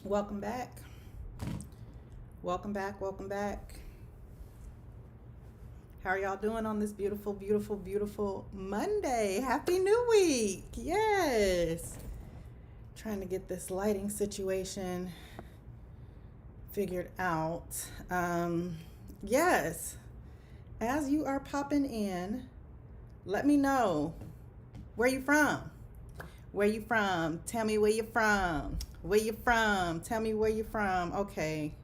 Welcome back. Welcome back. Welcome back. How are y'all doing on this beautiful, beautiful, beautiful Monday? Happy New Week. Yes. Trying to get this lighting situation figured out. Yes. As you are popping in, let me know where you from. Where you from? Tell me where you from. Where you from? Tell me where you from. Okay.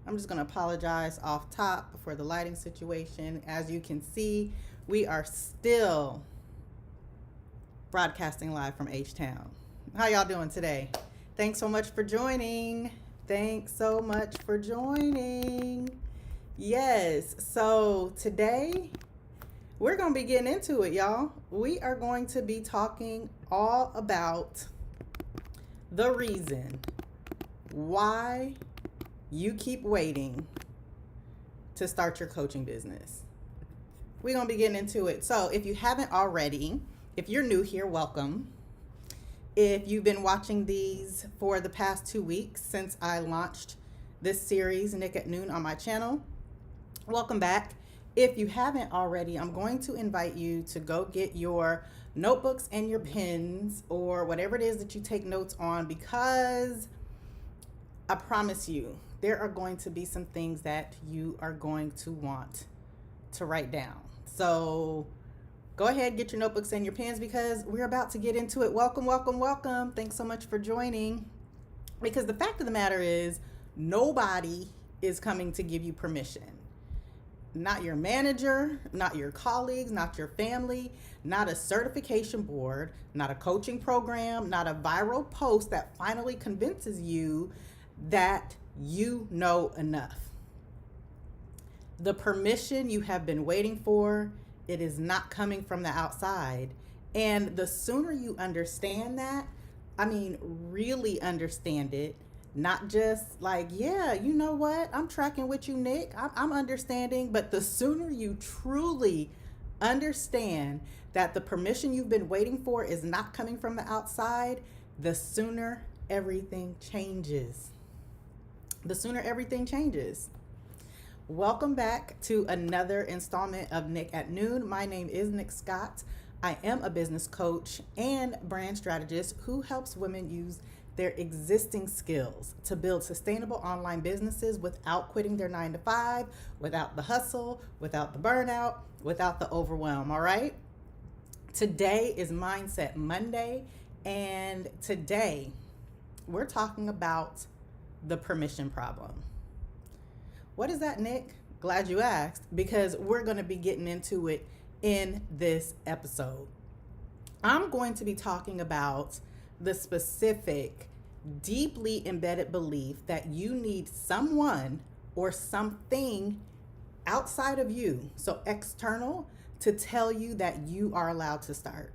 I'm just going to apologize off top for the lighting situation. As you can see, we are still broadcasting live from H-Town. How y'all doing today? Thanks so much for joining. Thanks so much for joining. Yes, so today we're going to be getting into it, y'all. We are going to be talking all about the reason why you keep waiting to start your coaching business. We're going to be getting into it. So if you haven't already, if you're new here, welcome. If you've been watching these for the past 2 weeks since I launched this series, Nick at Noon, on my channel, welcome back. If you haven't already, I'm going to invite you to go get your notebooks and your pens or whatever it is that you take notes on, because I promise you there are going to be some things that you are going to want to write down. So go ahead, get your notebooks and your pens, because we're about to get into it. Welcome, welcome, welcome. Thanks so much for joining. Because the fact of the matter is, nobody is coming to give you permission. Not your manager, not your colleagues, not your family, not a certification board, not a coaching program, not a viral post that finally convinces you that you know enough. The permission you have been waiting for, it is not coming from the outside. And the sooner you understand that, really understand it, not just like, yeah, you know what, I'm tracking with you, Nick, I'm understanding, but the sooner you truly understand that the permission you've been waiting for is not coming from the outside, the sooner everything changes. The sooner everything changes. Welcome back to another installment of Nick at Noon. My name is Nick Scott. I am a business coach and brand strategist who helps women use their existing skills to build sustainable online businesses without quitting their 9-to-5, without the hustle, without the burnout, without the overwhelm, all right? Today is Mindset Monday, and today we're talking about the permission problem. What is that, Nick? Glad you asked, because we're going to be getting into it in this episode. I'm going to be talking about the specific, deeply embedded belief that you need someone or something outside of you, so external, to tell you that you are allowed to start,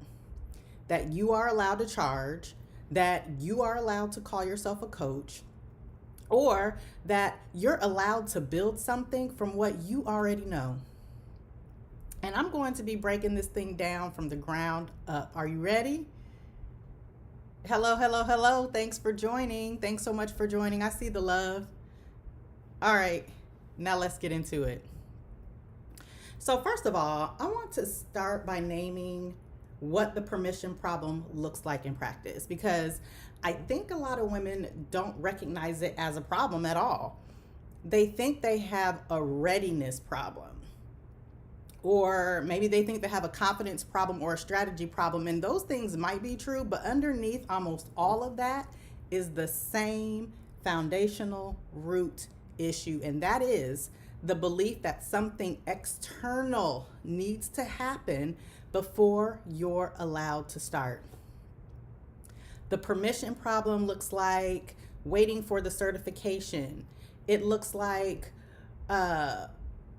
that you are allowed to charge, that you are allowed to call yourself a coach, or that you're allowed to build something from what you already know. And I'm going to be breaking this thing down from the ground up. Are you ready? Hello, hello, hello. Thanks for joining. Thanks so much for joining. I see the love. All right, now let's get into it. So first of all, I want to start by naming what the permission problem looks like in practice, because I think a lot of women don't recognize it as a problem at all. They think they have a readiness problem, or maybe they think they have a confidence problem or a strategy problem, and those things might be true, but underneath almost all of that is the same foundational root issue, and that is the belief that something external needs to happen before you're allowed to start. The permission problem looks like waiting for the certification. It looks like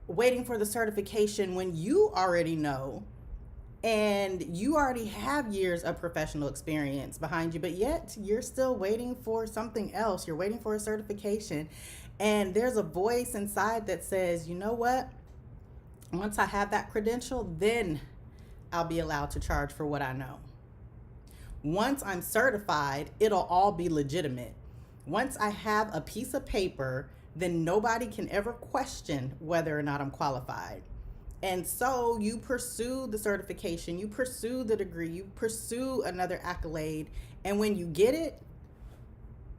waiting for the certification when you already know and you already have years of professional experience behind you, but yet you're still waiting for something else. You're waiting for a certification, and there's a voice inside that says, you know what? Once I have that credential, then I'll be allowed to charge for what I know. Once I'm certified, it'll all be legitimate. Once I have a piece of paper, then nobody can ever question whether or not I'm qualified. And so you pursue the certification, you pursue the degree, you pursue another accolade. And when you get it,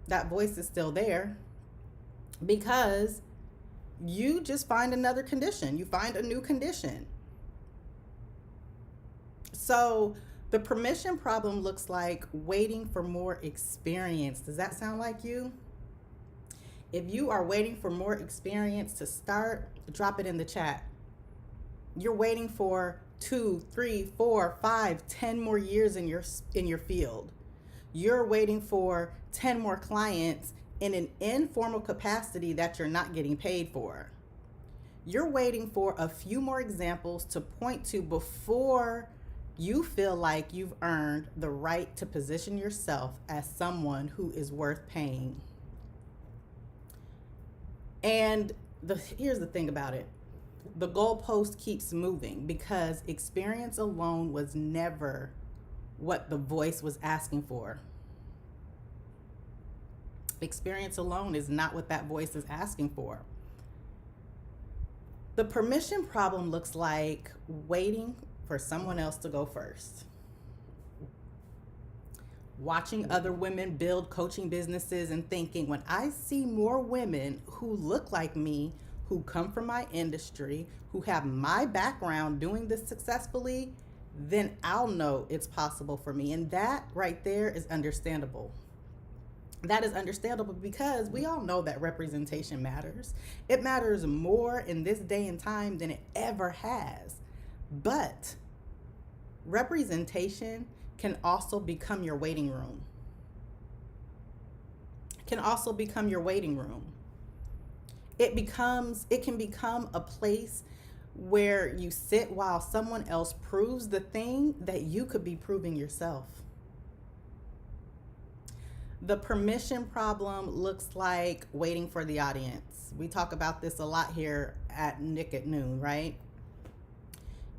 that voice is still there because you just find another condition. You find a new condition. So the permission problem looks like waiting for more experience. Does that sound like you? If you are waiting for more experience to start, drop it in the chat. You're waiting for 2, 3, 4, 5, 10 more years in your field. You're waiting for 10 more clients in an informal capacity that you're not getting paid for. You're waiting for a few more examples to point to before you feel like you've earned the right to position yourself as someone who is worth paying. And here's the thing about it. The goalpost keeps moving because experience alone was never what the voice was asking for. Experience alone is not what that voice is asking for. The permission problem looks like waiting for someone else to go first. Watching other women build coaching businesses and thinking, when I see more women who look like me, who come from my industry, who have my background doing this successfully, then I'll know it's possible for me. And that right there is understandable. That is understandable because we all know that representation matters. It matters more in this day and time than it ever has. But representation can also become your waiting room. Can also become your waiting room. It can become a place where you sit while someone else proves the thing that you could be proving yourself. The permission problem looks like waiting for the audience. We talk about this a lot here at Nick at Noon, right?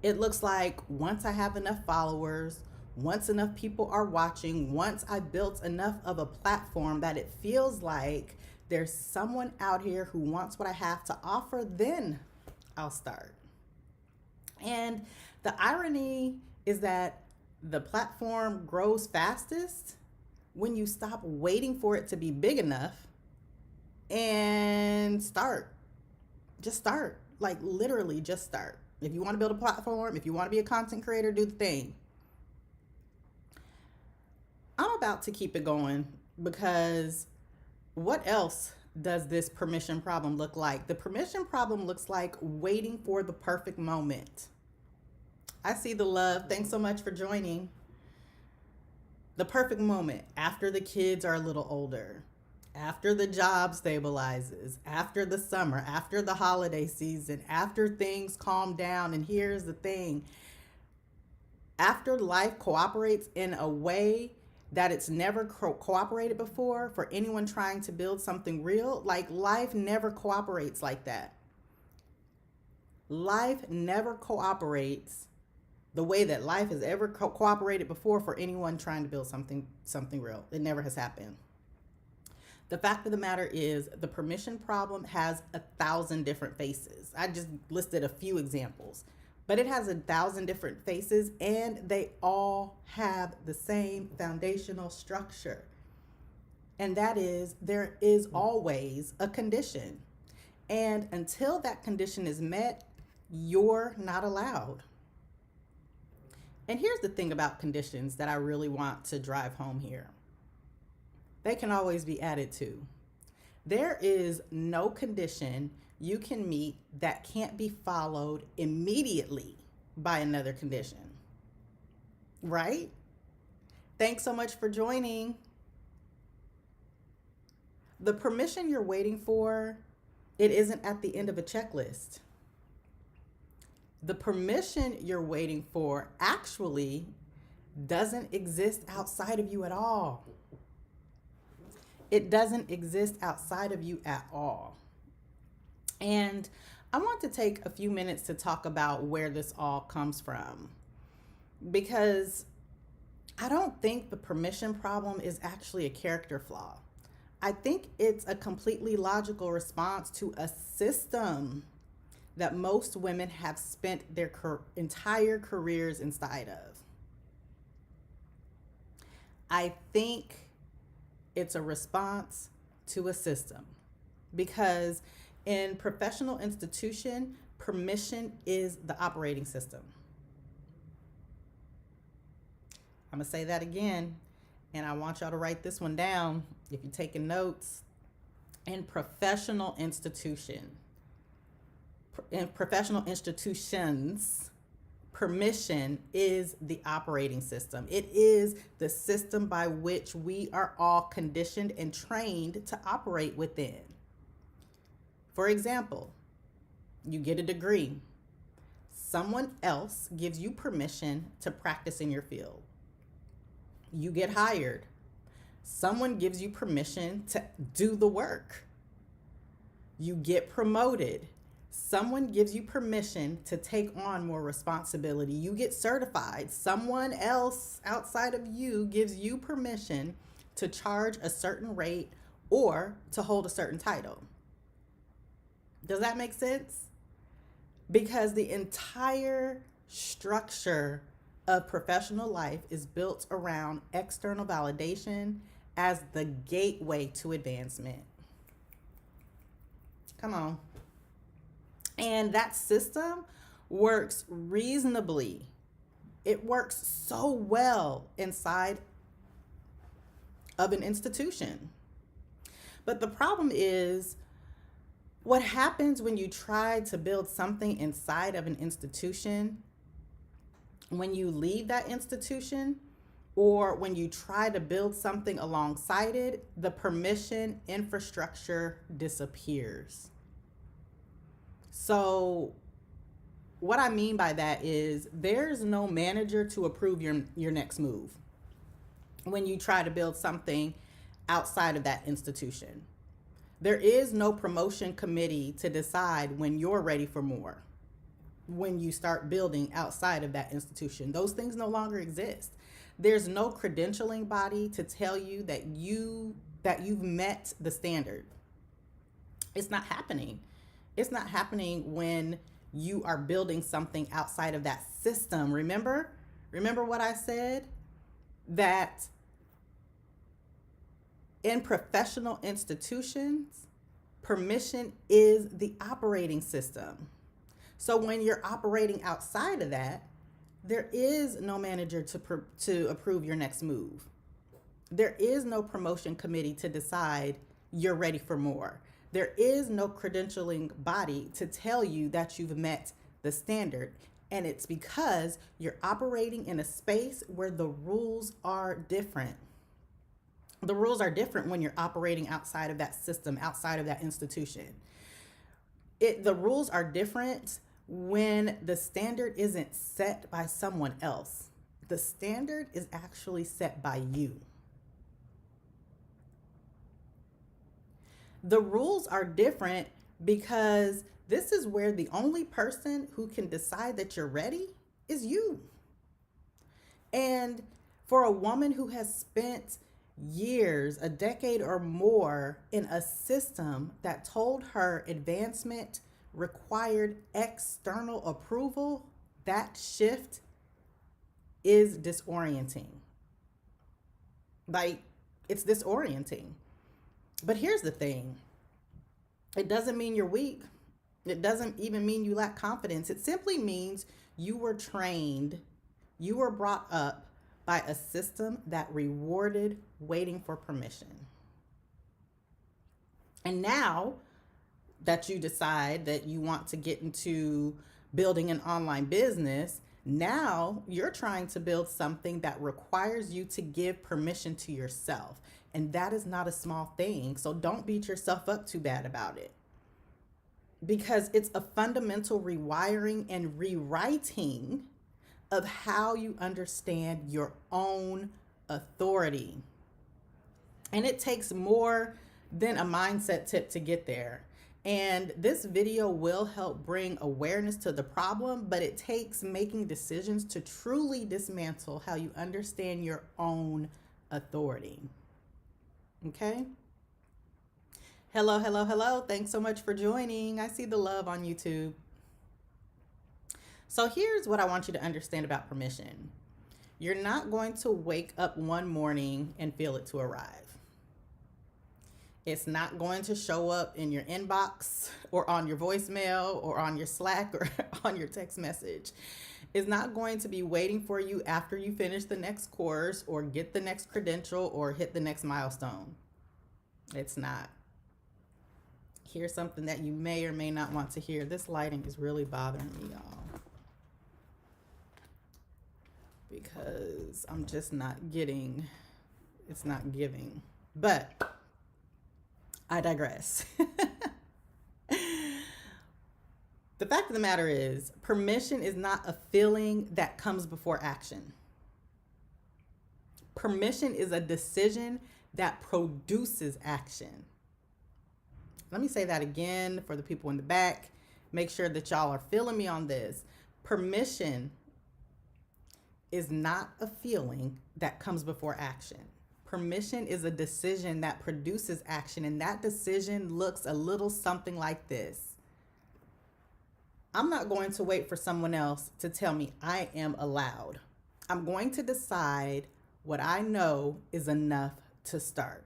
It looks like once I have enough followers, once enough people are watching, once I built enough of a platform that it feels like there's someone out here who wants what I have to offer, then I'll start. And the irony is that the platform grows fastest when you stop waiting for it to be big enough and start. Just start. Like literally just start. If you want to build a platform, if you want to be a content creator, do the thing. I'm about to keep it going because what else does this permission problem look like? The permission problem looks like waiting for the perfect moment. I see the love. Thanks so much for joining. The perfect moment after the kids are a little older, after the job stabilizes, after the summer, after the holiday season, after things calm down. And here's the thing. After life cooperates in a way that it's never cooperated before for anyone trying to build something real, like life never cooperates like that. Life never cooperates the way that life has ever cooperated before for anyone trying to build something real. It never has happened. The fact of the matter is the permission problem has 1,000 different faces. I just listed a few examples, but it has 1,000 different faces and they all have the same foundational structure. And that is, there is always a condition. And until that condition is met, you're not allowed. And here's the thing about conditions that I really want to drive home here. They can always be added to. There is no condition you can meet that can't be followed immediately by another condition. Right? Thanks so much for joining. The permission you're waiting for, it isn't at the end of a checklist. The permission you're waiting for actually doesn't exist outside of you at all. It doesn't exist outside of you at all. And I want to take a few minutes to talk about where this all comes from, because I don't think the permission problem is actually a character flaw. I think it's a completely logical response to a system that most women have spent their entire careers inside of. I think it's a response to a system because in professional institution, permission is the operating system. I'm going to say that again, and I want y'all to write this one down if you're taking notes. In professional institutions, permission is the operating system. It is the system by which we are all conditioned and trained to operate within. For example, you get a degree. Someone else gives you permission to practice in your field. You get hired. Someone gives you permission to do the work. You get promoted. Someone gives you permission to take on more responsibility. You get certified. Someone else outside of you gives you permission to charge a certain rate or to hold a certain title. Does that make sense? Because the entire structure of professional life is built around external validation as the gateway to advancement. Come on. And that system works reasonably. It works so well inside of an institution. But the problem is, what happens when you try to build something inside of an institution, when you leave that institution, or when you try to build something alongside it, the permission infrastructure disappears. So what I mean by that is there's no manager to approve your next move when you try to build something outside of that institution. There is no promotion committee to decide when you're ready for more. When you start building outside of that institution, those things no longer exist. There's no credentialing body to tell you that you've met the standard. It's not happening. It's not happening when you are building something outside of that system. Remember what I said? That in professional institutions, permission is the operating system. So when you're operating outside of that, there is no manager to approve your next move. There is no promotion committee to decide you're ready for more. There is no credentialing body to tell you that you've met the standard. And it's because you're operating in a space where the rules are different. The rules are different when you're operating outside of that system, outside of that institution. The rules are different when the standard isn't set by someone else. The standard is actually set by you. The rules are different because this is where the only person who can decide that you're ready is you. And for a woman who has spent years, a decade or more in a system that told her advancement required external approval, that shift is disorienting. Like, it's disorienting. But here's the thing. It doesn't mean you're weak. It doesn't even mean you lack confidence. It simply means you were trained, you were brought up by a system that rewarded waiting for permission. And now that you decide that you want to get into building an online business, now you're trying to build something that requires you to give permission to yourself. And that is not a small thing. So don't beat yourself up too bad about it. Because it's a fundamental rewiring and rewriting of how you understand your own authority. And it takes more than a mindset tip to get there. And this video will help bring awareness to the problem, but it takes making decisions to truly dismantle how you understand your own authority. Okay? Hello, hello, hello. Thanks so much for joining. I see the love on YouTube. So, here's what I want you to understand about permission. You're not going to wake up one morning and feel it to arrive. It's not going to show up in your inbox or on your voicemail or on your Slack or on your text message. It's not going to be waiting for you after you finish the next course or get the next credential or hit the next milestone. It's not. Here's something that you may or may not want to hear. This lighting is really bothering me, y'all, because I'm just not getting, it's not giving. But I digress. The fact of the matter is, permission is not a feeling that comes before action. Permission is a decision that produces action. Let me say that again for the people in the back. Make sure that y'all are feeling me on this. Permission is not a feeling that comes before action. Permission is a decision that produces action, and that decision looks a little something like this. I'm not going to wait for someone else to tell me I am allowed. I'm going to decide what I know is enough to start.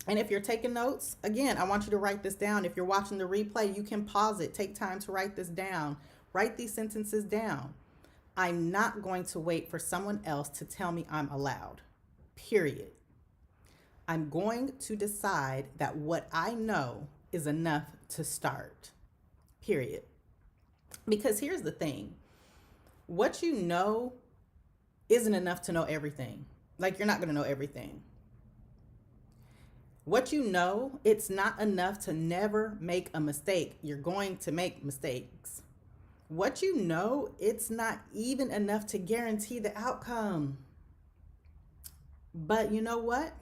And if you're taking notes, again, I want you to write this down. If you're watching the replay, you can pause it. Take time to write this down. Write these sentences down. I'm not going to wait for someone else to tell me I'm allowed. Period. I'm going to decide that what I know is enough to start. Period. Because here's the thing. What you know isn't enough to know everything. Like, you're not going to know everything. What you know, it's not enough to never make a mistake. You're going to make mistakes. What you know, it's not even enough to guarantee the outcome. But you know what?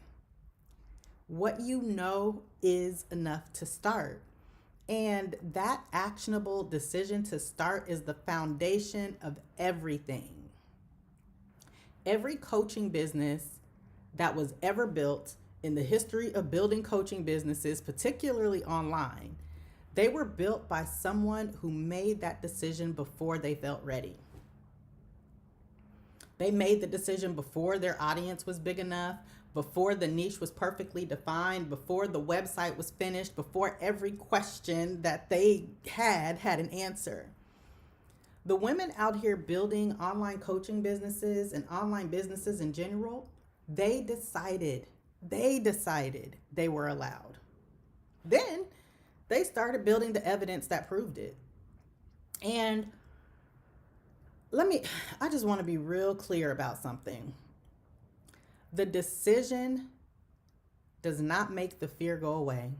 What you know is enough to start. And that actionable decision to start is the foundation of everything. Every coaching business that was ever built in the history of building coaching businesses, particularly online, they were built by someone who made that decision before they felt ready. They made the decision before their audience was big enough, before the niche was perfectly defined, before the website was finished, before every question that they had an answer. The women out here building online coaching businesses and online businesses in general, they decided they were allowed. Then they started building the evidence that proved it. And I just want to be real clear about something. The decision does not make the fear go away.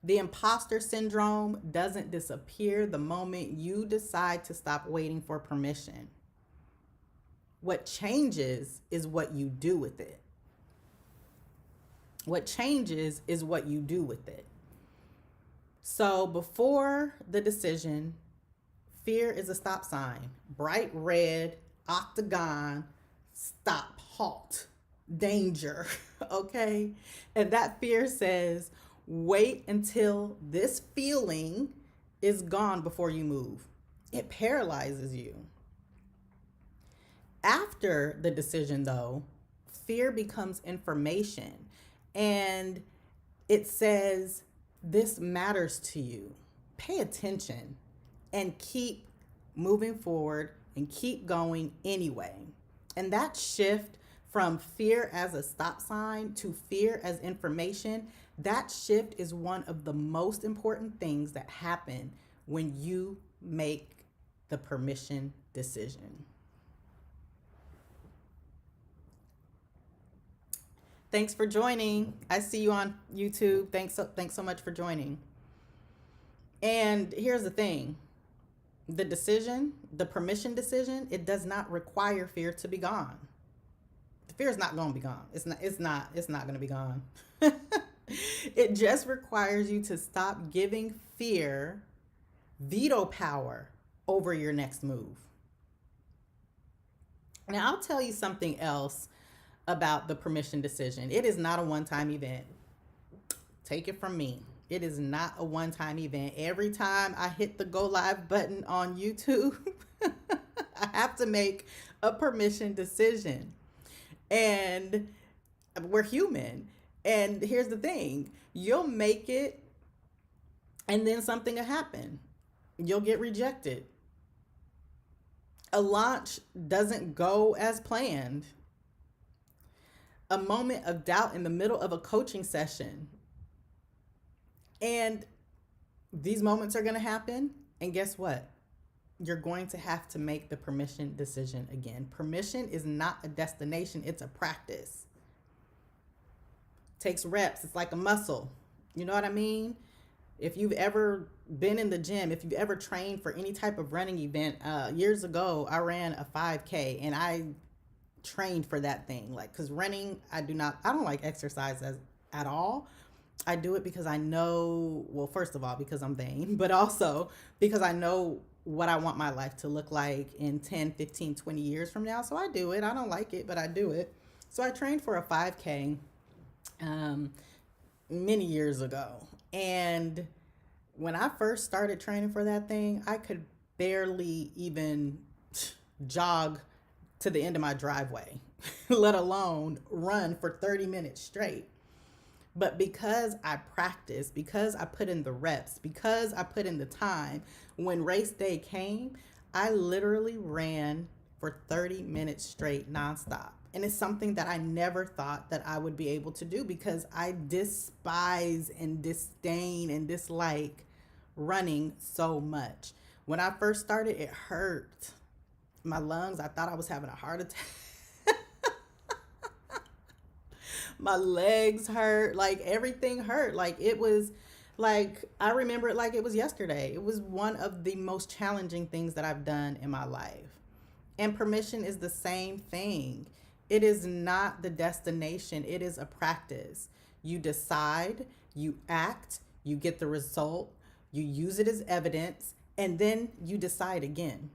The imposter syndrome doesn't disappear the moment you decide to stop waiting for permission. What changes is what you do with it. What changes is what you do with it. So before the decision, fear is a stop sign. Bright red, octagon, stop, halt, danger, okay? And that fear says, wait until this feeling is gone before you move. It paralyzes you. After the decision, though, fear becomes information, and it says, this matters to you. Pay attention and keep moving forward and keep going anyway. And that shift from fear as a stop sign to fear as information, that shift is one of the most important things that happen when you make the permission decision. Thanks for joining. I see you on YouTube. Thanks so much for joining. And here's the thing. The decision, the permission decision, it does not require fear to be gone. The fear is not going to be gone. It's not going to be gone. It just requires you to stop giving fear veto power over your next move. Now, I'll tell you something else about the permission decision. It is not a one-time event. Take it from me. It is not a one-time event. Every time I hit the go live button on YouTube, I have to make a permission decision. And we're human. And here's the thing, you'll make it and then something will happen. You'll get rejected. A launch doesn't go as planned. A moment of doubt in the middle of a coaching session. And these moments are going to happen. And guess what? You're going to have to make the permission decision again. Permission is not a destination, it's a practice. It takes reps. It's like a muscle. You know what I mean? If you've ever been in the gym, if you've ever trained for any type of running event, years ago, I ran a 5K and I trained for that thing. Like, because running, I don't like exercise at all. I do it because I know, well, first of all, because I'm vain, but also because I know what I want my life to look like in 10, 15, 20 years from now. So I do it. I don't like it, but I do it. So I trained for a 5K many years ago. And when I first started training for that thing, I could barely even jog to the end of my driveway, let alone run for 30 minutes straight. But because I practiced, because I put in the reps, because I put in the time, when race day came, I literally ran for 30 minutes straight nonstop. And it's something that I never thought that I would be able to do because I despise and disdain and dislike running so much. When I first started, it hurt. My lungs, I thought I was having a heart attack. My legs hurt, like everything hurt. Like it was like, I remember it like it was yesterday. It was one of the most challenging things that I've done in my life. And permission is the same thing. It is not the destination. It is a practice. You decide, you act, you get the result, you use it as evidence, and then you decide again.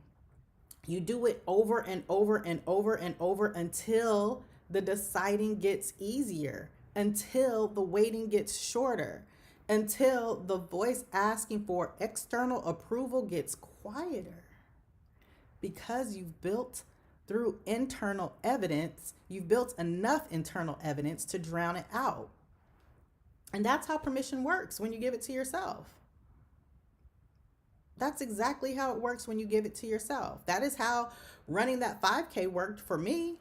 You do it over and over and over and over until the deciding gets easier, until the waiting gets shorter, until the voice asking for external approval gets quieter. Because you've built through internal evidence, you've built enough internal evidence to drown it out. And that's how permission works when you give it to yourself. That's exactly how it works when you give it to yourself. That is how running that 5K worked for me.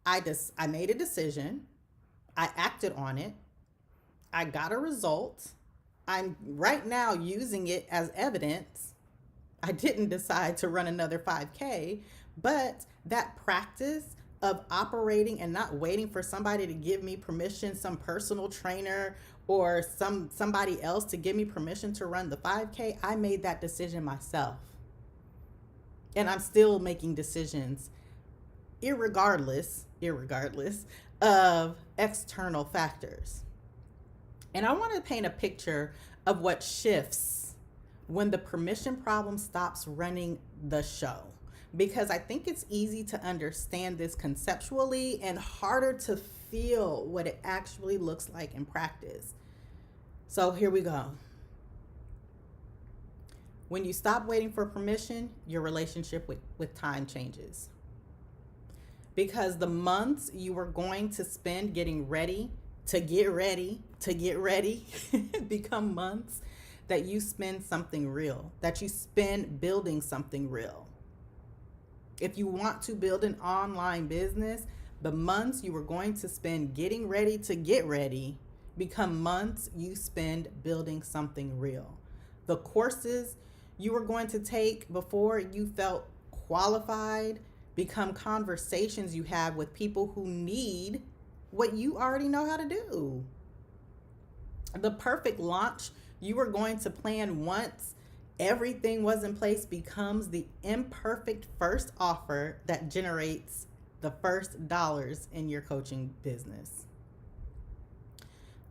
I made a decision. I acted on it. I got a result. I'm right now using it as evidence. I didn't decide to run another 5K, but that practice of operating and not waiting for somebody to give me permission, some personal trainer or somebody else to give me permission to run the 5K, I made that decision myself. And I'm still making decisions irregardless of external factors. And I want to paint a picture of what shifts when the permission problem stops running the show, because I think it's easy to understand this conceptually and harder to feel what it actually looks like in practice. So here we go. When you stop waiting for permission, your relationship with time changes. Because the months you were going to spend getting ready to get ready become months that you spend something real, that you spend building something real. If you want to build an online business, the months you were going to spend getting ready to get ready become months you spend building something real. The courses you were going to take before you felt qualified become conversations you have with people who need what you already know how to do. The perfect launch you were going to plan once everything was in place becomes the imperfect first offer that generates the first dollars in your coaching business.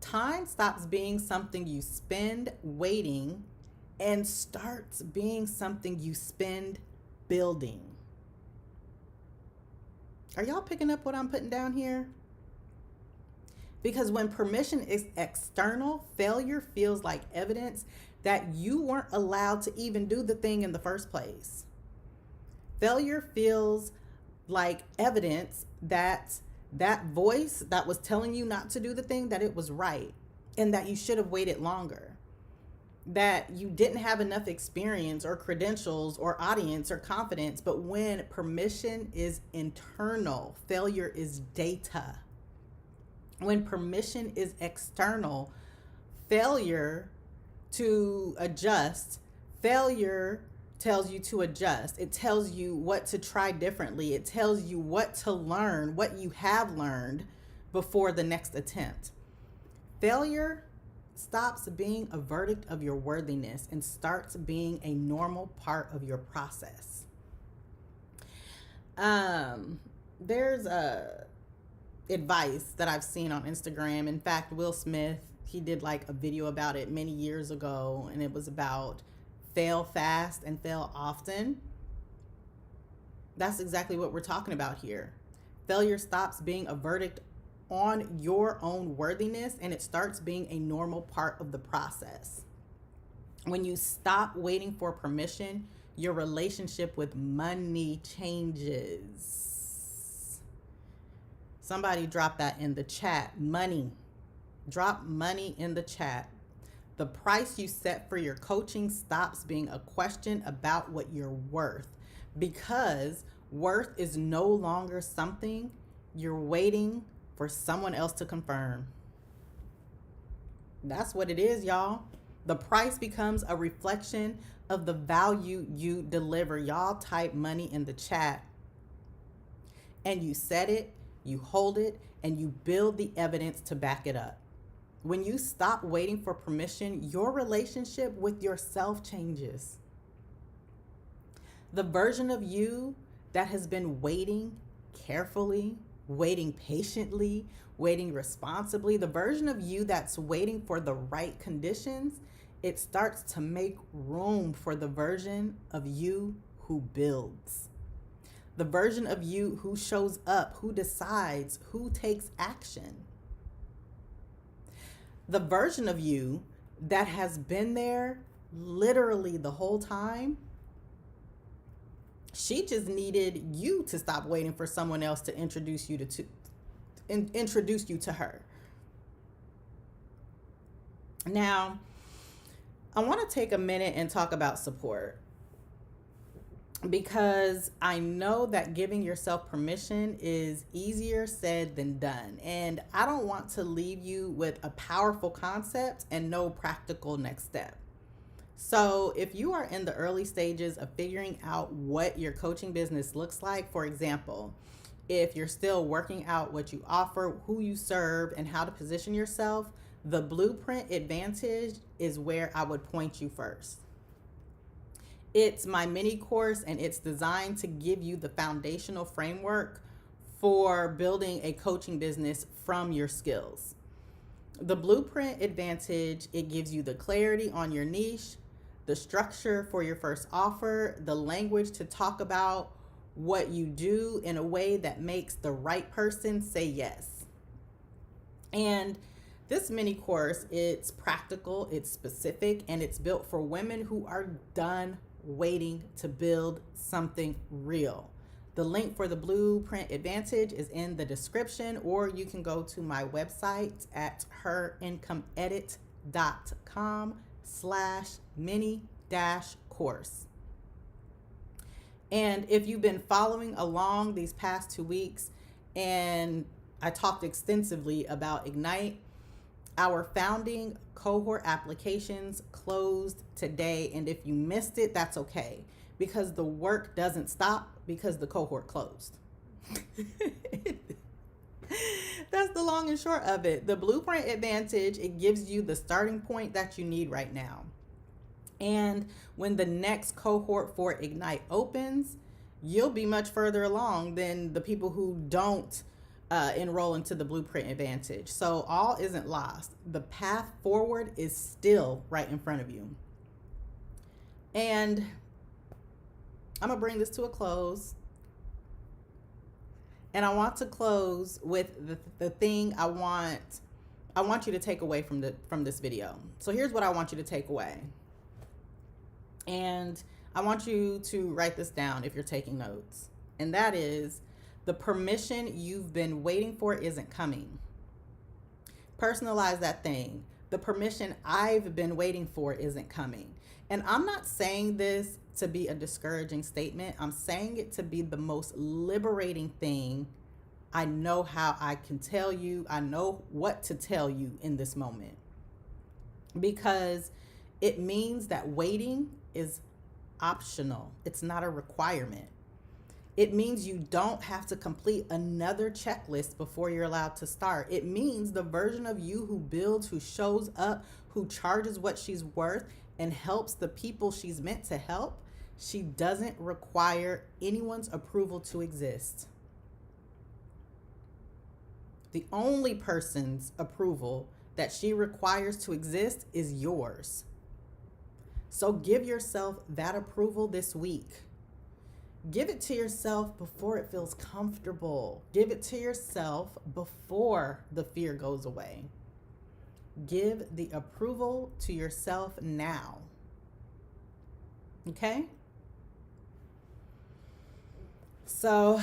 Time stops being something you spend waiting and starts being something you spend building. Are y'all picking up what I'm putting down here? Because when permission is external, failure feels like evidence that you weren't allowed to even do the thing in the first place. Failure feels like evidence that that voice that was telling you not to do the thing, that it was right, and that you should have waited longer, that you didn't have enough experience or credentials or audience or confidence. But when permission is internal, failure is data. When permission is external, failure to adjust, failure tells you to adjust. It tells you what to try differently. It tells you what to learn, what you have learned before the next attempt. Failure stops being a verdict of your worthiness and starts being a normal part of your process. There's a advice that I've seen on Instagram. In fact, Will Smith, he did like a video about it many years ago, and it was about fail fast and fail often. That's exactly what we're talking about here. Failure stops being a verdict on your own worthiness, and it starts being a normal part of the process. When you stop waiting for permission, your relationship with money changes. Somebody drop that in the chat. Money. Drop money in the chat. The price you set for your coaching stops being a question about what you're worth, because worth is no longer something you're waiting for someone else to confirm. That's what it is, y'all. The price becomes a reflection of the value you deliver. Y'all type money in the chat. And you set it, you hold it, and you build the evidence to back it up. When you stop waiting for permission, your relationship with yourself changes. The version of you that has been waiting carefully, waiting patiently, waiting responsibly, the version of you that's waiting for the right conditions, it starts to make room for the version of you who builds. The version of you who shows up, who decides, who takes action. The version of you that has been there literally the whole time, she just needed you to stop waiting for someone else to introduce you to her. Now, I want to take a minute and talk about support, because I know that giving yourself permission is easier said than done. And I don't want to leave you with a powerful concept and no practical next step. So if you are in the early stages of figuring out what your coaching business looks like, for example, if you're still working out what you offer, who you serve, and how to position yourself, the Blueprint Advantage is where I would point you first. It's my mini course, and it's designed to give you the foundational framework for building a coaching business from your skills. The Blueprint Advantage, it gives you the clarity on your niche, the structure for your first offer, the language to talk about what you do in a way that makes the right person say yes. And this mini course, it's practical, it's specific, and it's built for women who are done waiting to build something real. The link for the Blueprint Advantage is in the description, or you can go to my website at herincomeedit.com/mini-course. And if you've been following along these past 2 weeks, and I talked extensively about Ignite, our founding cohort applications closed today. And if you missed it, that's okay, because the work doesn't stop because the cohort closed. That's the long and short of it. The Blueprint Advantage, it gives you the starting point that you need right now. And when the next cohort for Ignite opens, you'll be much further along than the people who don't enroll into the Blueprint Advantage. So all isn't lost. The path forward is still right in front of you. And I'm gonna bring this to a close. And I want to close with the thing I want I want you to take away from this video. So here's what I want you to take away. And I want you to write this down if you're taking notes. And that is, the permission you've been waiting for isn't coming. Personalize that thing. The permission I've been waiting for isn't coming. And I'm not saying this to be a discouraging statement. I'm saying it to be the most liberating thing. I know how I can tell you. I know what to tell you in this moment. Because it means that waiting is optional. It's not a requirement. It means you don't have to complete another checklist before you're allowed to start. It means the version of you who builds, who shows up, who charges what she's worth, and helps the people she's meant to help, she doesn't require anyone's approval to exist. The only person's approval that she requires to exist is yours. So give yourself that approval this week. Give it to yourself before it feels comfortable. Give it to yourself before the fear goes away. Give the approval to yourself now. Okay? So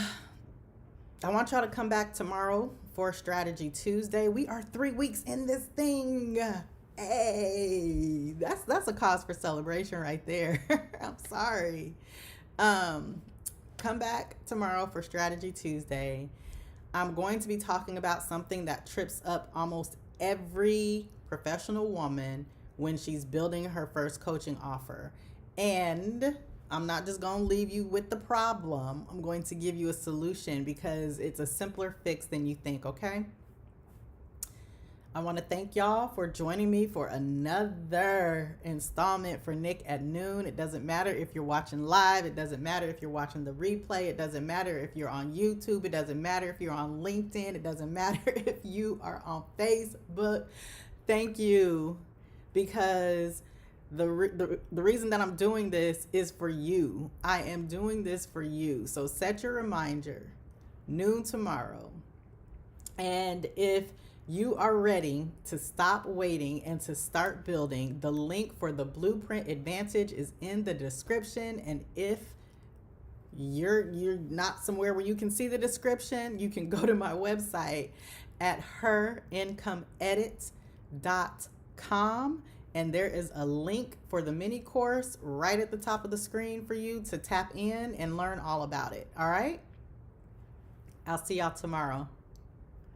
I want y'all to come back tomorrow for Strategy Tuesday. We are 3 weeks in this thing. Hey, that's a cause for celebration right there. I'm sorry. Come back tomorrow for Strategy Tuesday. I'm going to be talking about something that trips up almost every professional woman when she's building her first coaching offer. And I'm not just going to leave you with the problem. I'm going to give you a solution because it's a simpler fix than you think, okay? I want to thank y'all for joining me for another installment for Nick at Noon. It doesn't matter if you're watching live. It doesn't matter if you're watching the replay. It doesn't matter if you're on YouTube. It doesn't matter if you're on LinkedIn. It doesn't matter if you are on Facebook. Thank you, because the reason that I'm doing this is for you. I am doing this for you. So set your reminder, noon tomorrow. And if you are ready to stop waiting and to start building, the link for the Blueprint Advantage is in the description. And if you're not somewhere where you can see the description, you can go to my website at herincomeedit.com, and there is a link for the mini course right at the top of the screen for you to tap in and learn all about it. All right? I'll see y'all tomorrow.